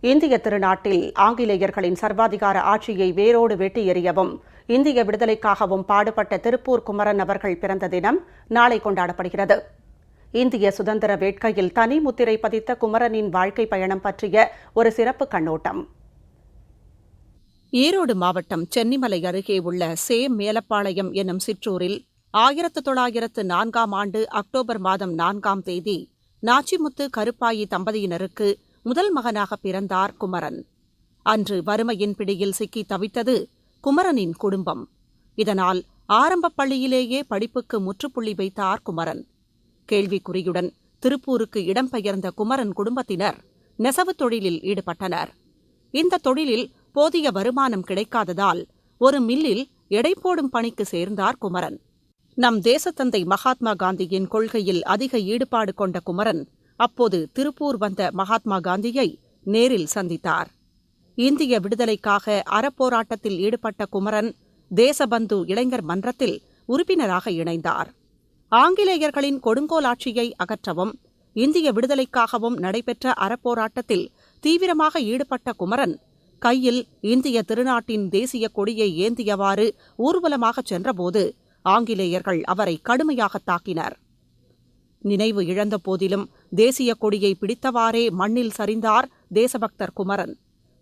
இந்திய திருநாட்டில் ஆங்கிலேயர்களின் சர்வாதிகார ஆட்சியை வேரோடு வெட்டி எறியவும் இந்திய விடுதலைக்காகவும் பாடுபட்ட திருப்பூர் குமரன் அவர்கள் பிறந்த தினம் நாளை கொண்டாடப்படுகிறது. இந்திய சுதந்திர வேட்கையில் தனி முத்திரை பதித்த குமரனின் வாழ்க்கை பயணம் பற்றிய ஒரு சிறப்பு கண்ணோட்டம். ஈரோடு மாவட்டம் சென்னிமலை அருகே உள்ள மேலப்பாளையம் என்னும் சிற்றூரில் 1904 ஆண்டு அக்டோபர் மாதம் 4ஆம் தேதி நாச்சிமுத்து கருப்பாயி தம்பதியினருக்கு முதல் மகனாக பிறந்தார் குமரன். அன்று வறுமையின் பிடியில் சிக்கி தவித்தது குமரனின் குடும்பம். இதனால் ஆரம்பப் பள்ளியிலேயே படிப்புக்கு முற்றுப்புள்ளி வைத்தார் குமரன். கேள்விக்குறியுடன் திருப்பூருக்கு இடம்பெயர்ந்த குமரன் குடும்பத்தினர் நெசவுத் தொழிலில் ஈடுபட்டனர். இந்த தொழிலில் போதிய வருமானம் கிடைக்காததால் ஒரு மில்லில் எடை போடும் பணிக்கு சேர்ந்தார் குமரன். நம் தேசத்தந்தை மகாத்மா காந்தியின் கொள்கையில் அதிக ஈடுபாடு கொண்ட குமரன் அப்போது திருப்பூர் வந்த மகாத்மா காந்தியை நேரில் சந்தித்தார். இந்திய விடுதலைக்காக அறப்போராட்டத்தில் ஈடுபட்ட குமரன் தேசபந்து இளைஞர் மன்றத்தில் உறுப்பினராக இணைந்தார். ஆங்கிலேயர்களின் கொடுங்கோலாட்சியை அகற்றவும் இந்திய விடுதலைக்காகவும் நடைபெற்ற அறப்போராட்டத்தில் தீவிரமாக ஈடுபட்ட குமரன் கையில் இந்திய திருநாட்டின் தேசிய கொடியை ஏந்தியவாறு ஊர்வலமாகச் சென்றபோது ஆங்கிலேயர்கள் அவரை கடுமையாக தாக்கினர். நினைவு இழந்த போதிலும் தேசிய கொடியை பிடித்தவாறே மண்ணில் சரிந்தார் தேசபக்தர் குமரன்.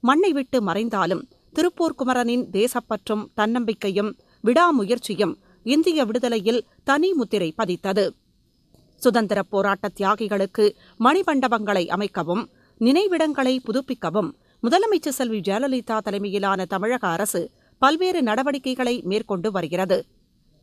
மண்ணை விட்டு மறைந்தாலும் திருப்பூர் குமரனின் தேசப்பற்றும் தன்னம்பிக்கையும் விடாமுயற்சியும் இந்திய விடுதலையில் தனி முத்திரை பதித்தது. சுதந்திரப் போராட்ட தியாகிகளுக்கு மணிமண்டபங்களை அமைக்கவும் நினைவிடங்களை புதுப்பிக்கவும் முதலமைச்சர் செல்வி ஜெயலலிதா தலைமையிலான தமிழக அரசு பல்வேறு நடவடிக்கைகளை மேற்கொண்டு வருகிறது.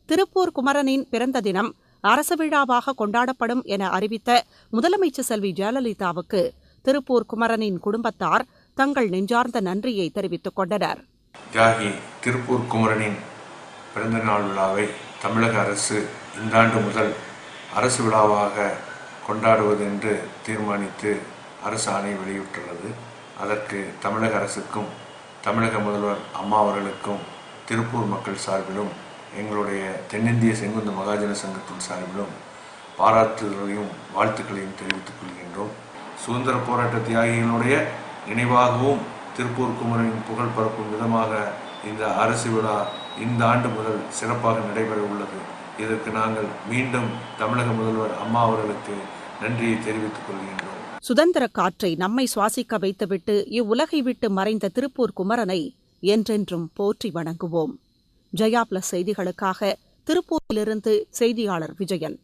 திருப்பூர் குமரனின் பிறந்த தினம் அரசு விழாவாக கொண்டாடப்படும் என அறிவித்த முதலமைச்சர் செல்வி ஜெயலலிதாவுக்கு திருப்பூர் குமரனின் குடும்பத்தார் தங்கள் நெஞ்சார்ந்த நன்றியை தெரிவித்துக் கொண்டனர். தியாகி திருப்பூர் குமரனின் பிறந்த நாள் விழாவை தமிழக அரசு இந்த ஆண்டு முதல் அரசு விழாவாக கொண்டாடுவது என்று தீர்மானித்து அரசு ஆணை வெளியிட்டுள்ளது. அதற்கு தமிழக அரசுக்கும் தமிழக முதல்வர் அம்மா அவர்களுக்கும் திருப்பூர் மக்கள் சார்பிலும் எங்களுடைய தென்னிந்திய செங்குந்த மகாஜன சங்கத்தின் சார்பிலும் பாராட்டுதலையும் வாழ்த்துக்களையும் தெரிவித்துக் கொள்கின்றோம். சுதந்திர போராட்ட தியாகிகளுடைய நினைவாகவும் திருப்பூர் குமரனின் புகழ் பரப்பும் விதமாக இந்த அரசு விழா இந்த ஆண்டு முதல் சிறப்பாக நடைபெற உள்ளது. இதற்கு நாங்கள் மீண்டும் தமிழக முதல்வர் அம்மா அவர்களுக்கு நன்றியை தெரிவித்துக் கொள்கின்றோம். சுதந்திர காற்றை நம்மை சுவாசிக்க வைத்துவிட்டு இவ்வுலகை விட்டு மறைந்த திருப்பூர் குமரனை என்றென்றும் போற்றி வணங்குவோம். ஜெயா பிளஸ் செய்திகளுக்காக திருப்பூரிலிருந்து செய்தியாளர் விஜயன்.